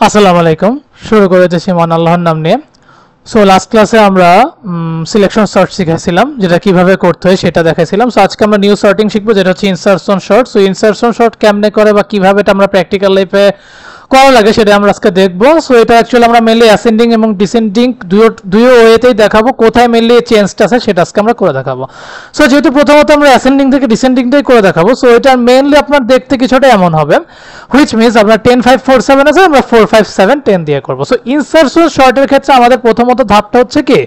আসসালামু আলাইকুম। শুরু করে দিয়েছি মহান আল্লাহর নাম নিয়ে। সো লাস্ট ক্লাসে আমরা সিলেকশন সর্ট শিখেছিলাম, যেটা কিভাবে করতে হয় সেটা দেখাইছিলাম। সো আজকে আমরা নিউ সর্টিং শিখবো, যেটা হচ্ছে insertion sort. So insertion sort কেমনে করে বা কিভাবে এটা আমরা প্র্যাকটিক্যাল লাইফে করা লাগে সেটা আমরা আজকে দেখবো। সো এটা অ্যাকচুয়ালি আমরা মেনলি অ্যাসেন্ডিং এবং ডিসেন্ডিং দুই ওয়েতেই দেখাবো, কোথায় মেনলি চেঞ্জটা আছে সেটা আজকে আমরা করে দেখাবো। সো যেহেতু প্রথমত আমরা অ্যাসেন্ডিং থেকে ডিসেন্ডিংটাই করে দেখাবো, সো এটা মেনলি আপনার দেখতে কিছুটা এমন হবে, হুইচ মিনস আপনার 10 5 4 7 আছে, আমরা 4 5 7 10 দিয়ে করবো। সো ইনসারশন শর্টের ক্ষেত্রে আমাদের প্রথমত ধাপটা হচ্ছে কি,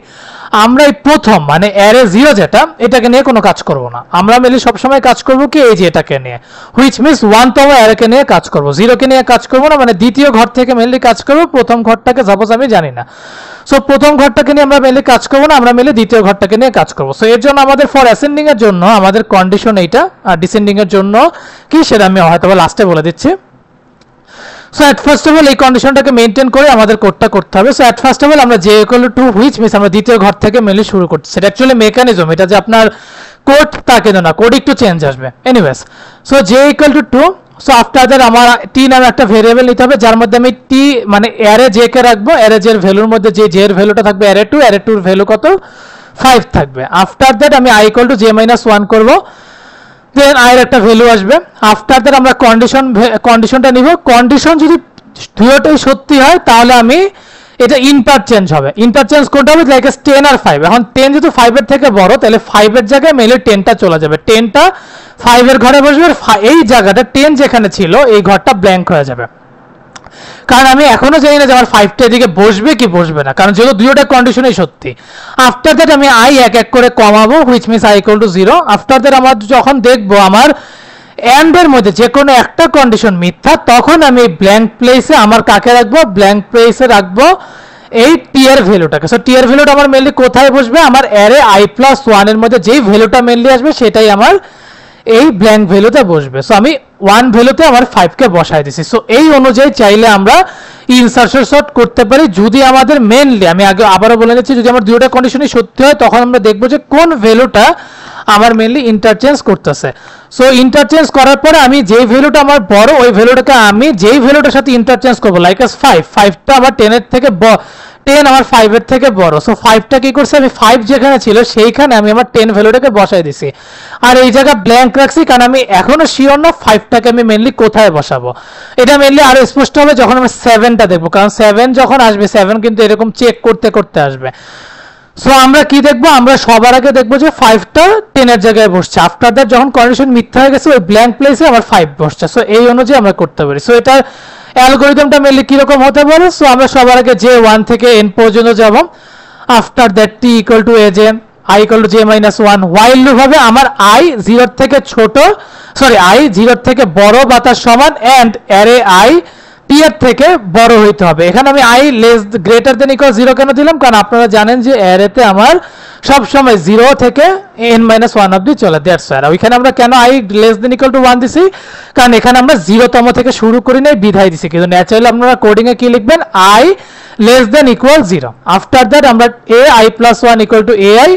আমরা এই প্রথম মানে অ্যারে 0 যেটা, এটাকে নিয়ে কোনো কাজ করব না। আমরা মেনলি সবসময় কাজ করবো কি, এই যে এটাকে নিয়ে, হুইচ মিনস 1তম অ্যারেকে নিয়ে কাজ করবো, 0কে নিয়ে কাজ করবো না। মানে দ্বিতীয় ঘর থেকে মেনলি কাজ করবো, প্রথম ঘরটাকে সাপোজ আমি জানি না, সো প্রথম ঘরটাকে নিয়ে আমরা মেনলি কাজ করবো না, আমরা মেনলি দ্বিতীয় ঘরটাকে নিয়ে কাজ করবো। সো এর জন্য আমাদের ফর অ্যাসেন্ডিং এর জন্য আমাদের কন্ডিশন এইটা, আর ডিসেন্ডিং এর জন্য কি সেটা আমি হয়তো লাস্টে বলে দিচ্ছি। So at first of all এই কন্ডিশনটাকে মেনটেন করে আমাদের কোডটা করতে হবে। So at first of all আমরা J equal to which means আমরা দ্বিতীয় ঘর থেকে মেনলি শুরু করছি। সেটা অ্যাকচুয়ালি মেকানিজম, এটা যে আপনার কোড তা কিন্তু না, কোড একটু চেঞ্জ আসবে। Anyways, so J equal two 2। So after that আমার টি নামে একটা ভেরিয়েবল নিতে হবে, যার মধ্যে আমি টি মানে অ্যারে জে কে রাখবো। অ্যারে জে এর ভ্যালুর মধ্যে যে জে এর ভ্যালুটা থাকবে অ্যারে 2, অ্যারে 2 এর ভ্যালু কত 5 থাকবে। আফটার দ্যাট আমি I equal to J minus 1 করবো, দেন আই এর একটা ভ্যালু আসবে। আফটার দ্যাট আমরা কন্ডিশনটা নিব। কন্ডিশন যদি দুটোই সত্যি হয় তাহলে আমি এটা ইন্টারচেঞ্জ হবে। ইন্টারচেঞ্জ কোনটা হবে, লাইক 10 আর 5। এখন 10 যেহেতু 5 এর থেকে বড়, তাহলে 5 এর জায়গায় মেলে 10টা চলে যাবে, 10টা 5 এর ঘরে বসবে। এই জায়গাটা 10 যেখানে ছিল এই ঘরটা ব্ল্যাঙ্ক হয়ে যাবে, কারণ আমি এখনো জানি না যে আমার 5টা এদিকে বসবে কি বসবে না, কারণ যেহেতু দুইটা কন্ডিশনই সত্যি। আফটার দ্যাট আমি আই এক এক করে কমাবো, which means I equal two 0। After that আমার যখন দেখবো আমার এন্ড এর মধ্যে যে কোনো একটা কন্ডিশন মিথ্যা, তখন আমি ব্ল্যাঙ্ক প্লেসে আমার কাকে রাখবো, ব্ল্যাঙ্ক প্লেসে রাখবো এই টি এর ভ্যালুটাকে। সো টি এর ভ্যালুটা আমার মেনলি কোথায় বসবে, আমার অ্যারে আই প্লাস 1 এর মধ্যে যেই ভ্যালুটা মেনলি আসবে সেটাই আমার এই ব্ল্যাঙ্ক ভ্যালুতে বসবে। সো আমি 1 ভ্যালুতে আমার 5 কে বসাই দিছি। সো এই অনুযায়ী চাইলে আমরা ইনসারশন সর্ট করতে পারি, যদি আমাদের মেনলি, আমি আগে আবারও বলে নিচ্ছি, যদি আমার দুটো কন্ডিশনই সত্যি হয় তখন আমরা দেখবো যে কোন ভ্যালুটা আমার মেনলি ইন্টারচেঞ্জ করতেছে। সো ইন্টারচেঞ্জ করার পরে আমি যেই ভ্যালুটা আমার বড়, ওই ভ্যালুটাকে আমি যেই ভ্যালুটার সাথে ইন্টারচেঞ্জ করবো, লাইক 5টা আমার 10 এর থেকে 10 আমার 5 এর থেকে বড়। সো 5টা কি করছে, আমি 5 যেখানে ছিল সেইখানে আমি আমার 10 ভ্যালুটাকে বসাই দিছি, আর এই জায়গা ব্ল্যাঙ্ক রাখছি, কারণ আমি এখনো শিওর না 5টাকে আমি মেনলি কোথায় বসাবো। এটা মেনলি আরো স্পষ্ট হবে যখন আমরা 7টা দেখবো, কারণ 7 যখন আসবে, 7 কিন্তু এরকম চেক করতে করতে আসবে। সো আমরা কি দেখবো, আমরা সবার আগে দেখবো যে 5টা 10 এর জায়গায় বসছে। আফটার দ্যাট যখন কন্ডিশন মিথ্যা হয়ে গেছে, ওই ব্ল্যাঙ্ক প্লেসে আমার 5 বসছে। সো এই অনুযায়ী আমরা করতে পারি। সো এটার অ্যালগরিদমটা মেনলি কিরকম হতে পারে, সো আমরা সবার আগে যে 1 থেকে n পর্যন্ত যাব। After that T equal to A J, I equal to J minus 1। While loop হবে আমার আই 0 থেকে ছোট, সরি আই 0 থেকে বড় বা তার সমান, এন্ড অ্যারে আই টি এর থেকে বড় হইতে হবে। এখানে আমি I less greater than equal 0 কেন দিলাম, কারণ আপনারা জানেন যে অ্যারেতে আমার সব সময় 0 থেকে n-1 অবধি চলে। দ্যাটস ওয়াই ওইখানে আমরা কেন I less than equal to 1 দিছি, কারণ এখানে আমরা 0তম থেকে শুরু করি নাই, বিধায় দিছি। কিন্তু ন্যাচারালি আপনারা কোডিং এ কি লিখবেন, I less than equal 0। After that আমরা A I plus 1 equal to A I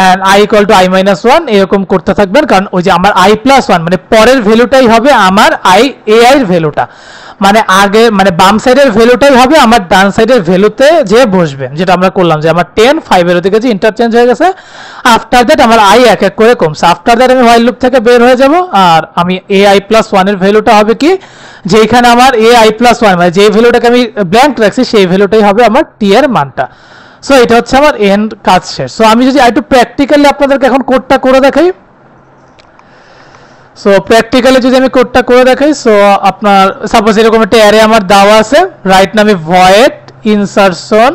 and i equal to i minus 1 এরকম করতে থাকবেন, কারণ ওই যে আমার i plus 1 মানে পরের ভ্যালুটাই হবে আমার i ai এর ভ্যালুটা, মানে আগে মানে বাম সাইডের ভ্যালুটাই হবে আমার ডান সাইডের ভ্যালুতে যে বসবে, যেটা আমরা করলাম যে আমার 10 5 এর ওদিকে যে ইন্টারচেঞ্জ হয়ে গেছে। আফটার দ্যাট আমার i এক এক করে কমছে। আফটার দ্যাট আমি while loop থেকে বের হয়ে যাব, আর আমি ai plus 1 এর ভ্যালুটা হবে কি, যেখানে আমার ai plus 1 মানে যে ভ্যালুটাকে আমি ব্ল্যাঙ্ক রাখছি সেই ভ্যালুটাই হবে আমার t এর মানটা। সো এটা হচ্ছে আমার এন্ড কাজ শেষ। সো আমি যদি একটু প্র্যাকটিক্যালি আপনাদেরকে এখন কোডটা করে দেখাই, সো প্র্যাকটিক্যালি যদি আমি কোডটা করে দেখাই, সো আপনার সাপোজ এরকম একটা অ্যারে আমার দেওয়া আছে, রাইট নামে ভয়েড ইনসারশন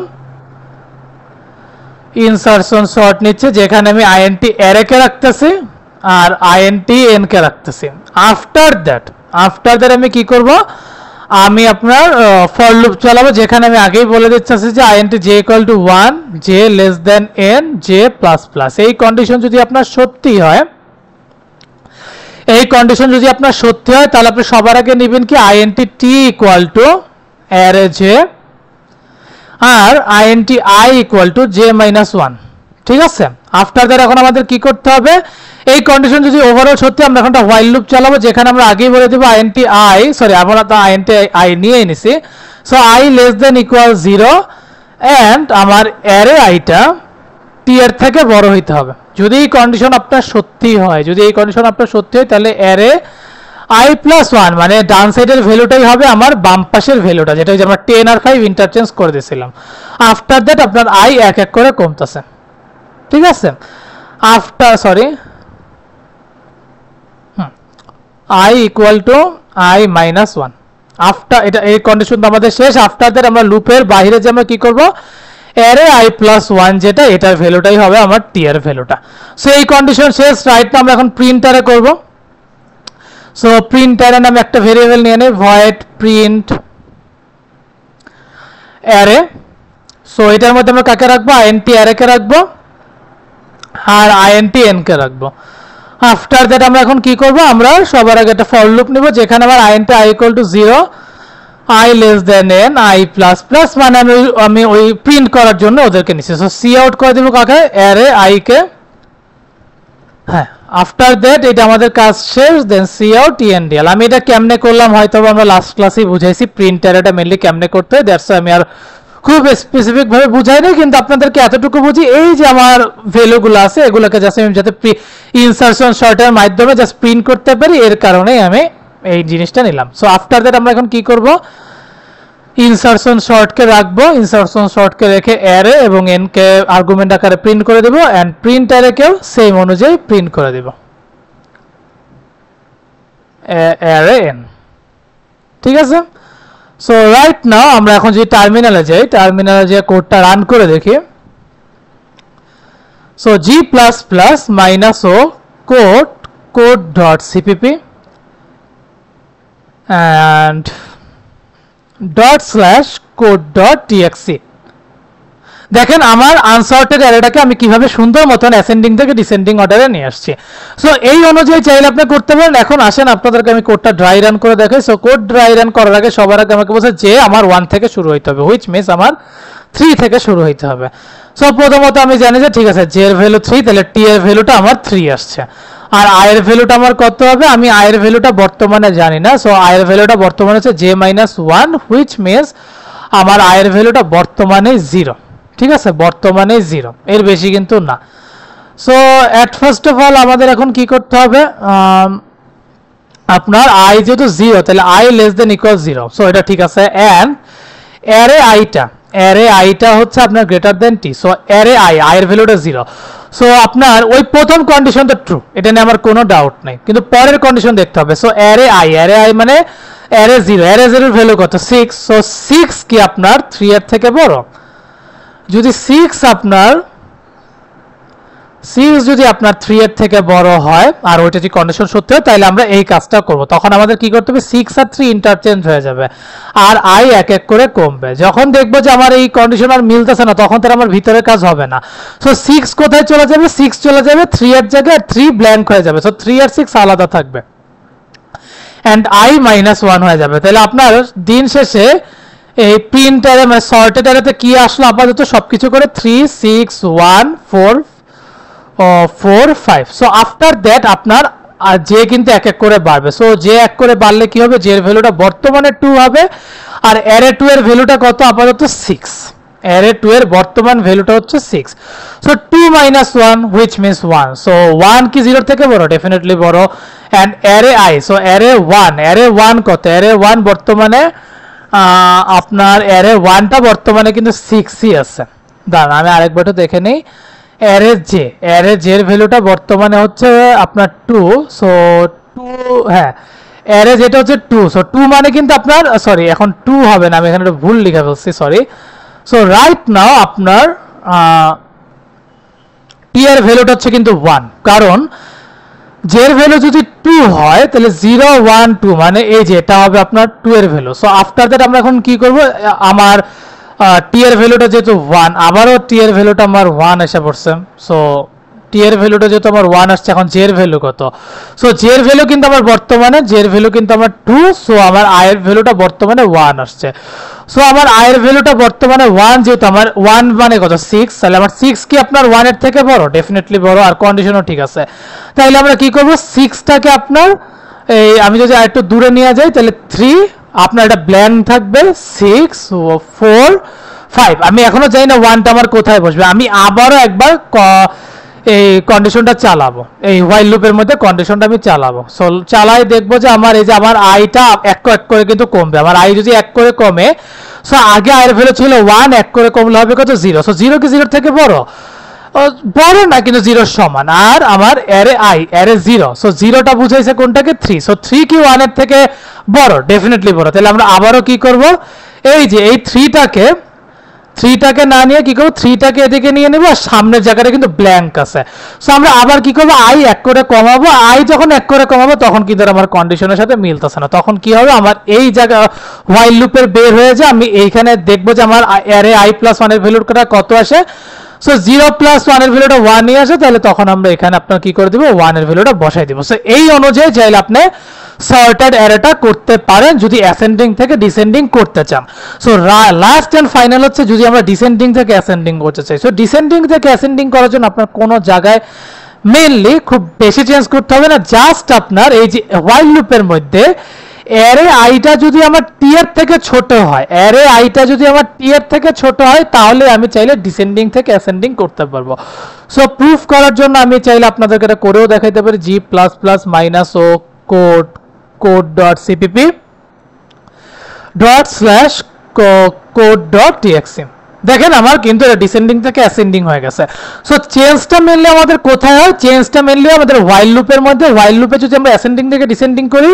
সর্ট নিচ্ছে, যেখানে আমি আইএনটি অ্যারে কে রাখতেছি আর আইএনটি এন কে রাখতেছি। আফটার দ্যাট আমি কি করব, আমি আপনার ফর লুপ চালাবো, যেখানে আমি আগেই বলে দিচ্ছি যে int J equal two 1, J less than n, J plus plus. এই কন্ডিশন যদি আপনার সত্যি হয়, তাহলে আপনি সবার আগে নেবেন কি INT T equal to array J আর INT I equal to J minus 1। ঠিক আছে, আফটার দ্যাট এখন আমাদের কি করতে হবে, এই কন্ডিশন যদি ওভারঅল সত্যি, আমরা এখন একটা হোয়াইল লুপ চালাবো, যেখানে আমরা আগেই বলে দেবো আইএনটি আই, সরি আমরা তো আইএনটি আই নিয়ে নিছি, so I less than equal 0 and আমার অ্যারে আইটা টি এর থেকে বড় হইতে হবে। যদি এই কন্ডিশন আপনার সত্যি হয়, যদি এই কন্ডিশন আপনার সত্যি হয়, তাহলে অ্যারে আই প্লাস 1 মানে ডান সাইডের ভ্যালুটাই হবে আমার বাম পাশের ভ্যালুটা, যেটা যে আমরা 10 আর 5 ইন্টারচেঞ্জ করে দিয়েছিলাম। আফটার দ্যাট আপনার আই এক এক করে কমতেছে, ঠিক আছে। After sorry I equal two I minus 1, after এটা এই কন্ডিশন তো আমাদের শেষ। আফটার দ্যাট আমরা লুপের বাইরে যে আমরা কি করব, অ্যারে আই প্লাস 1 যেটা, এটার ভ্যালুটাই হবে আমার টি এর ভ্যালুটা। সো এই কন্ডিশন শেষ। রাইট না আমরা এখন প্রিন্টারে করব। সো প্রিন্টারে নামে একটা ভেরিয়েবল নিয়ে নেই, ভয়েড প্রিন্ট অ্যারে। সো এটার মধ্যে আমরা কাকে রাখবো, আইএনটি অ্যারে কে রাখবো আর আইএনটি এন কে রাখবো। আফটার দ্যাট আমরা এখন কি করব, আমরা সবার আগে একটা ফর লুপ নিব, যেখানে আমার int I equal two 0, I less than n, I plus plus, মানে আমি ওই প্রিন্ট করার জন্য ওদেরকে নিচ্ছি। সো সি আউট করে দেবো কাকে, অ্যারে আই কে। হ্যাঁ, আফটার দ্যাট এটা আমাদের কাজ শেষ। দেন সি আউট ইএনডিএল। আমি এটা কেমনে করলাম হয়তো আমরা লাস্ট ক্লাসেই বুঝাইছি, প্রিন্ট অ্যারেটা মেনলি কেমনে করতে হয়, দ্যাটস আমি আর খুব স্পেসিফিক ভাবে বুঝাইনি, কিন্তু আপনাদেরকে এতটুকু বুঝি, এই যে আমার ভ্যালুগুলো আছে এগুলোকে জাস্ট আমি যাতে ইনসারশন শর্টের মাধ্যমে জাস্ট প্রিন্ট করতে পারি, এর কারণেই আমি এই জিনিসটা নিলাম। সো আফটার দ্যাট আমরা এখন কি করব, ইনসারশন শর্টকে রাখবো, ইনসারশন শর্টকে রেখে অ্যারে এবং এন কে আর্গুমেন্ট আকারে প্রিন্ট করে দেব, এন্ড প্রিন্ট অ্যারেকেও সেম অনুযায়ী প্রিন্ট করে দেব, অ্যারে এন, ঠিক আছে। সো রাইট নাও আমরা এখন যদি টার্মিনালে যাই, টার্মিনালে যে কোডটা রান করে দেখি। So G plus plus minus O code code dot CPP and dot slash code dot txt। দেখেন আমার আনসর্টেড অ্যারেটাকে আমি কিভাবে সুন্দর মতন অ্যাসেন্ডিং থেকে ডিসেন্ডিং অর্ডারে নিয়ে আসছি। সো এই অনুযায়ী চাইলে আপনি করতে পারেন। এখন আসেন আপনাদেরকে আমি কোডটা ড্রাই রান করে দেখাই। সো কোড ড্রাই রান করার আগে সবার আগে আমাকে বলছে যে আমার 1 থেকে শুরু হইতে হবে, হুইচ মিনস আমার 3 থেকে শুরু হইতে হবে। সো প্রথমত আমি জানি যে ঠিক আছে, জে এর ভ্যালু 3, তাহলে টি এর ভ্যালুটা আমার 3 আসছে। আর আই এর ভ্যালুটা আমার কত হবে, আমি আই এর ভ্যালুটা বর্তমানে জানি না। সো আই এর ভ্যালুটা বর্তমানে হচ্ছে জে মাইনাস 1, হুইচ মিনস আমার আই এর ভ্যালুটা বর্তমানে 0, ঠিক আছে, বর্তমানে 0, এর বেশি কিন্তু না। So at first of all আমাদের এখন কি করতে হবে, আপনার আই যেহেতু 0, তাহলে I less than equal 0। So এটা ঠিক আছে। এন্ড অ্যারে আইটা হচ্ছে আপনার greater than T. So array I এর ভ্যালুটা 0। সো আপনার ওই প্রথম কন্ডিশনটা ট্রু, এটা নিয়ে আমার কোনো ডাউট নাই, কিন্তু পরের কন্ডিশন দেখতে হবে। সো অ্যারে আই মানে অ্যারে 0, অ্যারে 0 এর ভ্যালু কত, 6। সো 6 কি আপনার 3 এর থেকে বড়? যদি 6 যদি আপনার 3 এর থেকে বড় হয় আর ওইটা যদি কন্ডিশন সত্যি হয়, তাহলে আমরা এই কাজটা করব। তখন আমাদের কি করতে হবে, 6 আর 3 ইন্টারচেঞ্জ হয়ে যাবে আর আই এক এক করে কমবে। যখন দেখবো যে আমার এই কন্ডিশন আর মিলতেছে না, তখন তার আমার ভিতরের কাজ হবে না। সো 6 কোথায় চলে যাবে, 6 চলে যাবে 3 এর জায়গায়, 3 ব্ল্যাঙ্ক হয়ে যাবে। সো 3 আর 6 আলাদা থাকবে এন্ড আই মাইনাস 1 হয়ে যাবে। তাহলে আপনার দিন শেষে এই প্রিন্ট অ্যারে মানে সর্টেড অ্যারেতে কি আসলো, আপাতত সবকিছু করে 3 6 1 4 4 5। সো আফটার দ্যাট আপনার জে কিন্তু এক এক করে বাড়বে। সো জে এক করে বাড়লে কি হবে, জে এর ভ্যালুটা বর্তমানে 2 হবে আর অ্যারে 2 এর ভ্যালুটা কত, আপাতত 6। অ্যারে 2 এর বর্তমান ভ্যালুটা হচ্ছে 6। So 2 minus 1 which means 1। So 1 কি 0 থেকে বড়? ডেফিনেটলি বড়। And array I, so array 1 কত, অ্যারে 1 বর্তমানে আপনার অ্যারে 1টা বর্তমানে কিন্তু 6ই আছে। দাঁড়ান আমি আরেকবার দেখে নেই। অ্যারে জে এর ভ্যালুটা বর্তমানে হচ্ছে আপনার 2। সো 2, হ্যাঁ অ্যারে যেটা হচ্ছে 2। সো 2 মানে কিন্তু আপনার সরি এখন 2 হবে না, আমি এখানে একটা ভুল লিখে ফেলছি, সরি। সো রাইট নাও আপনার টি এর ভ্যালুটা হচ্ছে কিন্তু 1, কারণ জে এর ভ্যালু যদি 2 হয় তাহলে 0 1 2 মানে এই যে এটা হবে আপনার 2 এর ভ্যালু। সো আফটার দ্যাট আমরা এখন কি করব, আমার টি এর ভ্যালুটা যেহেতু 1, আবারও টি এর ভ্যালুটা আমার 1 এসে পড়ছে। সো টি টি এর ভ্যালুটা যেহেতু আমার 1 আসছে, এখন জে এর ভ্যালু কত? সো জে এর ভ্যালু কিন্তু আমার বর্তমানে জে এর ভ্যালু কিন্তু আমার 2, সো আমার আই এর ভ্যালুটা বর্তমানে 1 আসছে। সো আমার আই এর ভ্যালুটা বর্তমানে 1, যেহেতু আমার 1 মানে কত 6, তাহলে আমার 6 কি আপনার 1 এর থেকে বড়? ডেফিনেটলি বড়, আর কন্ডিশনও ঠিক আছে। তাহলে আমরা কি করব, 6টাকে আপনার এই আমি যদি আরেকটু দূরে নিয়ে যাই, তাহলে 3 আপনার এটা ব্ল্যাঙ্ক থাকবে, 6 4 5। আমি এখনো জানি না 1টা আমার কোথায় বসবে। আমি আবারও একবার এই কন্ডিশনটা চালাবো, এই হোয়াইল লুপের মধ্যে কন্ডিশনটা আমি চালাবো। সো চালাই দেখবো যে আমার এই যে আমার আইটা এক করে কিন্তু কমবে। আমার আই যদি এক করে কমে, সো আগে আয়ের ভ্যালু ছিল 1, এক করে কমলে হবে কত? 0। সো 0 কি 0 থেকে বড়? বড় না, কিন্তু 0 সমান। আর আমার অ্যারে আই অ্যারে 0, সো 0টা বুঝাইছে কোনটাকে? 3। সো 3 কি 1 এর থেকে বড়? ডেফিনেটলি বড়। তাহলে আমরা আবারও কি করব, এই যে এই 3টাকে না নিয়ে কি করব, 3টাকে এদিকে নিয়ে নেব, আর সামনের জায়গাটা কিন্তু ব্ল্যাঙ্ক আছে। সো আমরা আবার কি করব, আই এক করে কমাবো। আই যখন এক করে কমাবো তখন কিন্তু আমার কন্ডিশনের সাথে মিলতেছে না। তখন কি হবে, আমার এই জায়গা হোয়াইল লুপের বের হয়ে যায়। আমি এইখানে দেখবো যে আমার অ্যারে আই প্লাস 1 এর ভ্যালুটা কত আসে। সো 0 প্লাস 1 এর ভ্যালুটা 1 নিয়ে আসে, তাহলে তখন আমরা এখানে আপনার কি করে দিব, 1 এর ভ্যালুটা বসাই দিব। সো এই অনুযায়ী চাইলে আপনি সর্টেড অ্যারেটা করতে পারেন যদি অ্যাসেন্ডিং থেকে ডিসেন্ডিং করতে চান। সো লাস্ট এন্ড ফাইনাল হচ্ছে যদি আমরা ডিসেন্ডিং থেকে অ্যাসেন্ডিং করতে চাই। সো ডিসেন্ডিং থেকে অ্যাসেন্ডিং করার জন্য আপনার কোনো জায়গায় মেইনলি খুব বেশি চেঞ্জ করতে হবে না। জাস্ট আপনার এই যে হোয়াইল লুপের মধ্যে অ্যারে আইটা যদি আমার টি এর থেকে ছোট হয়, অ্যারে আইটা যদি আমার টি এর থেকে ছোট হয়, তাহলে আমি চাইলে ডিসেন্ডিং থেকে অ্যাসেন্ডিং করতে পারবো। সো প্রুফ করার জন্য আমি চাইলে আপনাদেরকে এটা করেও দেখাইতে পারি। G plus plus minus O code dot CPP dot slash code dot TXI. দেখেন আমার কিন্তু এটা ডিসেন্ডিং থেকে অ্যাসেন্ডিং হয়ে গেছে। সো চেঞ্জটা মেনলি আমাদের কোথায় হয়? চেঞ্জটা মেনলি আমাদের হোয়াইল লুপের মধ্যে। হোয়াইল লুপে যদি আমরা অ্যাসেন্ডিং থেকে ডিসেন্ডিং করি,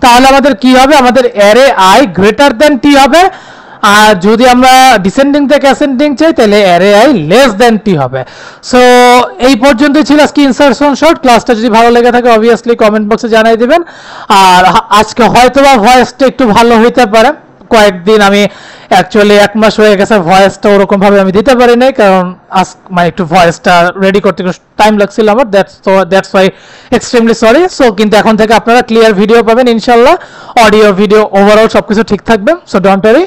তাহলে আমাদের কি হবে, আমাদের অ্যারে আই গ্রেটার দেন টি হবে। আর যদি আমরা ডিসেন্ডিং থেকে অ্যাসেন্ডিং চাই, তাহলে অ্যারে আই লেস দেন টি হবে। সো এই পর্যন্তই ছিল আজকে ইনসারশন শর্ট। ক্লাসটা যদি ভালো লেগে থাকে অবভিয়াসলি কমেন্ট বক্সে জানাই দিবেন। আর আজকে হয়তোবা ভয়েসটা একটু ভালো হইতে পারে। কয়েকদিন আমি অ্যাকচুয়ালি 1 মাস হয়ে গেছে ভয়েসটা ওরকম ভাবে আমি দিতে পারি নাই, কারণ মানে একটু ভয়েসটা রেডি করতে একটু টাইম লাগছিল আমার। That's why extremely sorry. So কিন্তু এখন থেকে আপনারা ক্লিয়ার ভিডিও পাবেন ইনশাল্লাহ। অডিও ভিডিও ওভারঅল সবকিছু ঠিক থাকবে। So don't worry.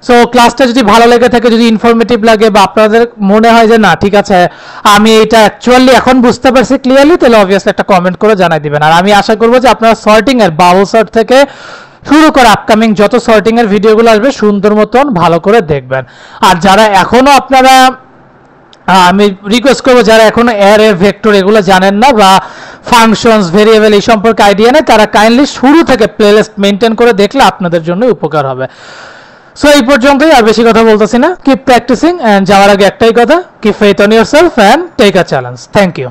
সো ক্লাসটা যদি ভালো লেগে থাকে, যদি ইনফরমেটিভ লাগে, বা আপনাদের মনে হয় যে না ঠিক আছে আমি এটা অ্যাকচুয়ালি এখন বুঝতে পারছি ক্লিয়ারলি, তাহলে অবভিয়াসলি একটা কমেন্ট করে জানাই দিবেন। আর আমি আশা করবো যে আপনারা সর্টিং এর বাবল সর্ট থেকে শুরু করে আপকামিং যত সর্টিং এর ভিডিওগুলো আসবে সুন্দর মতন ভালো করে দেখবেন। আর যারা এখনো আপনারা আমি রিকোয়েস্ট করবো, যারা এখনো অ্যারে ভেক্টর এগুলো জানেন না, বা ফাংশনস ভেরিয়েবল এই সম্পর্কে আইডিয়া নেই, তারা কাইন্ডলি শুরু থেকে প্লেলিস্ট মেনটেন করে দেখলে আপনাদের জন্য উপকার হবে। সো এই পর্যন্তই, আর বেশি কথা বলতেছি না। কিপ প্র্যাকটিসিং, এন্ড যাওয়ার আগে একটাই কথা, keep faith on yourself and take a challenge. Thank you.